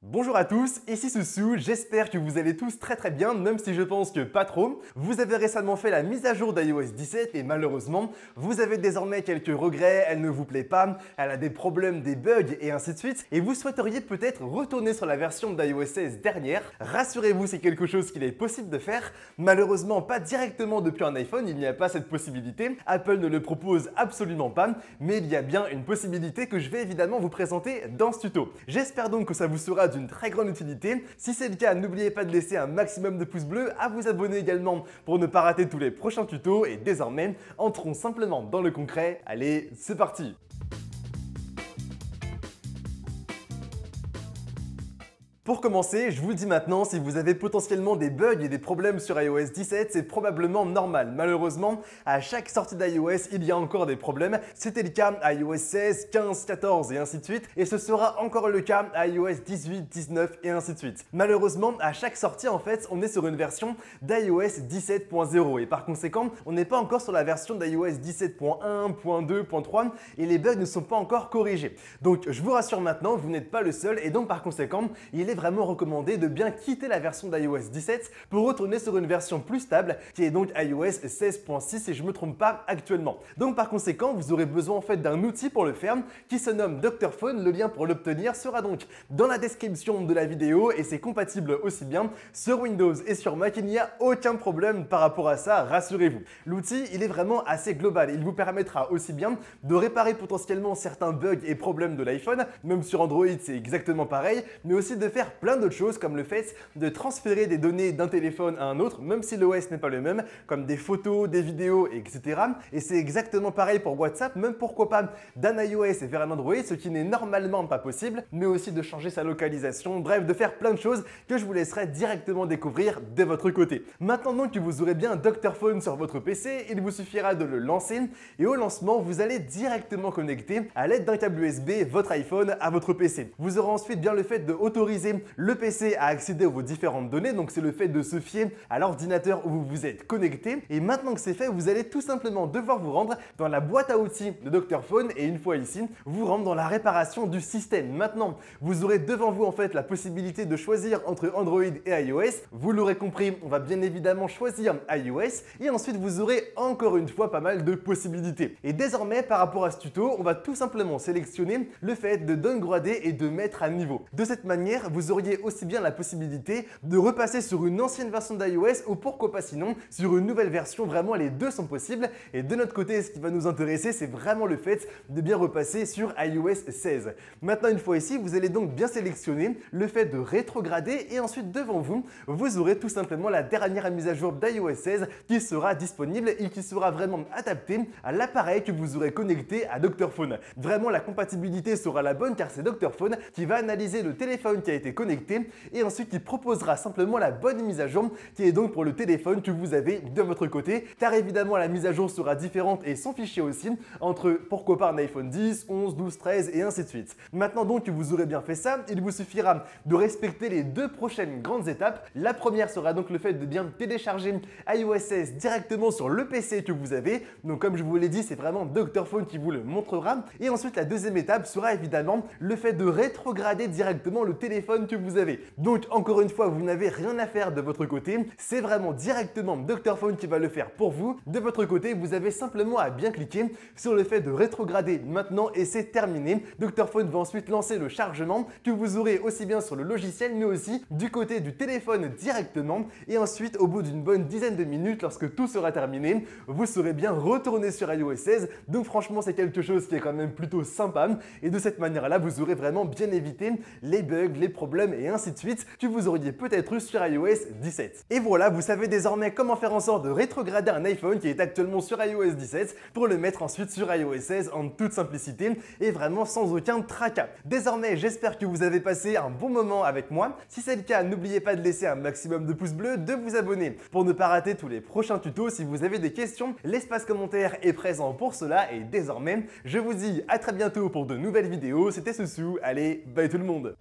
Bonjour à tous, ici Soussou, j'espère que vous allez tous très bien, même si je pense que pas trop. Vous avez récemment fait la mise à jour d'iOS 17 et malheureusement, vous avez désormais quelques regrets, elle ne vous plaît pas, elle a des problèmes, des bugs et ainsi de suite, et vous souhaiteriez peut-être retourner sur la version d'iOS 16 dernière. Rassurez-vous, c'est quelque chose qu'il est possible de faire. Malheureusement, pas directement depuis un iPhone, il n'y a pas cette possibilité. Apple ne le propose absolument pas, mais il y a bien une possibilité que je vais évidemment vous présenter dans ce tuto. J'espère donc que ça vous sera d'une très grande utilité. Si c'est le cas, n'oubliez pas de laisser un maximum de pouces bleus, à vous abonner également pour ne pas rater tous les prochains tutos et désormais, entrons simplement dans le concret. Allez, c'est parti! Pour commencer, je vous le dis maintenant, si vous avez potentiellement des bugs et des problèmes sur iOS 17, c'est probablement normal. Malheureusement, à chaque sortie d'iOS, il y a encore des problèmes. C'était le cas à iOS 16, 15, 14 et ainsi de suite. Et ce sera encore le cas à iOS 18, 19 et ainsi de suite. Malheureusement, à chaque sortie, en fait, on est sur une version d'iOS 17.0. Et par conséquent, on n'est pas encore sur la version d'iOS 17.1, .2, .3 et les bugs ne sont pas encore corrigés. Donc, je vous rassure maintenant, vous n'êtes pas le seul et donc par conséquent, il est vraiment recommandé de bien quitter la version d'iOS 17 pour retourner sur une version plus stable qui est donc iOS 16.6 si je ne me trompe pas actuellement. Donc par conséquent, vous aurez besoin en fait d'un outil pour le faire qui se nomme Dr Phone. Le lien pour l'obtenir sera donc dans la description de la vidéo et c'est compatible aussi bien sur Windows et sur Mac. Il n'y a aucun problème par rapport à ça, rassurez-vous. L'outil, il est vraiment assez global. Il vous permettra aussi bien de réparer potentiellement certains bugs et problèmes de l'iPhone, même sur Android c'est exactement pareil, mais aussi de faire plein d'autres choses comme le fait de transférer des données d'un téléphone à un autre, même si l'OS n'est pas le même, comme des photos, des vidéos, etc. Et c'est exactement pareil pour WhatsApp, même pourquoi pas d'un iOS vers un Android, ce qui n'est normalement pas possible, mais aussi de changer sa localisation, bref, de faire plein de choses que je vous laisserai directement découvrir de votre côté. Maintenant donc que vous aurez bien un Dr Phone sur votre PC, il vous suffira de le lancer et au lancement, vous allez directement connecter à l'aide d'un câble USB votre iPhone à votre PC. Vous aurez ensuite bien le fait de autoriser le PC a accédé à vos différentes données, donc c'est le fait de se fier à l'ordinateur où vous vous êtes connecté. Et maintenant que c'est fait, vous allez tout simplement devoir vous rendre dans la boîte à outils de Dr Phone et une fois ici, vous rendre dans la réparation du système. Maintenant, vous aurez devant vous en fait la possibilité de choisir entre Android et iOS. Vous l'aurez compris, on va bien évidemment choisir iOS et ensuite vous aurez encore une fois pas mal de possibilités. Et désormais, par rapport à ce tuto, on va tout simplement sélectionner le fait de downgrader et de mettre à niveau. De cette manière, vous auriez aussi bien la possibilité de repasser sur une ancienne version d'iOS ou pourquoi pas sinon sur une nouvelle version. Vraiment, les deux sont possibles. Et de notre côté, ce qui va nous intéresser, c'est vraiment le fait de bien repasser sur iOS 16. Maintenant, une fois ici, vous allez donc bien sélectionner le fait de rétrograder et ensuite devant vous, vous aurez tout simplement la dernière mise à jour d'iOS 16 qui sera disponible et qui sera vraiment adaptée à l'appareil que vous aurez connecté à Dr Phone. Vraiment, la compatibilité sera la bonne car c'est Dr Phone qui va analyser le téléphone qui a été connecté et ensuite il proposera simplement la bonne mise à jour qui est donc pour le téléphone que vous avez de votre côté car évidemment la mise à jour sera différente et son fichier aussi entre pourquoi pas un iPhone 10, 11, 12, 13 et ainsi de suite. Maintenant donc que vous aurez bien fait ça, il vous suffira de respecter les deux prochaines grandes étapes. La première sera donc le fait de bien télécharger iOS 16 directement sur le PC que vous avez. Donc comme je vous l'ai dit, c'est vraiment Dr Phone qui vous le montrera. Et ensuite la deuxième étape sera évidemment le fait de rétrograder directement le téléphone que vous avez. Donc encore une fois, vous n'avez rien à faire de votre côté, c'est vraiment directement Dr Phone qui va le faire pour vous. De votre côté, vous avez simplement à bien cliquer sur le fait de rétrograder maintenant et c'est terminé. Dr Phone va ensuite lancer le chargement que vous aurez aussi bien sur le logiciel mais aussi du côté du téléphone directement et ensuite au bout d'une bonne dizaine de minutes lorsque tout sera terminé, vous serez bien retourné sur iOS 16. Donc franchement, c'est quelque chose qui est quand même plutôt sympa et de cette manière-là, vous aurez vraiment bien évité les bugs, les problèmes et ainsi de suite que vous auriez peut-être eu sur iOS 17. Et voilà, vous savez désormais comment faire en sorte de rétrograder un iPhone qui est actuellement sur iOS 17 pour le mettre ensuite sur iOS 16 en toute simplicité et vraiment sans aucun tracas. Désormais, j'espère que vous avez passé un bon moment avec moi. Si c'est le cas, n'oubliez pas de laisser un maximum de pouces bleus, de vous abonner pour ne pas rater tous les prochains tutos. Si vous avez des questions, l'espace commentaire est présent pour cela et désormais, je vous dis à très bientôt pour de nouvelles vidéos. C'était Soussou, allez, bye tout le monde!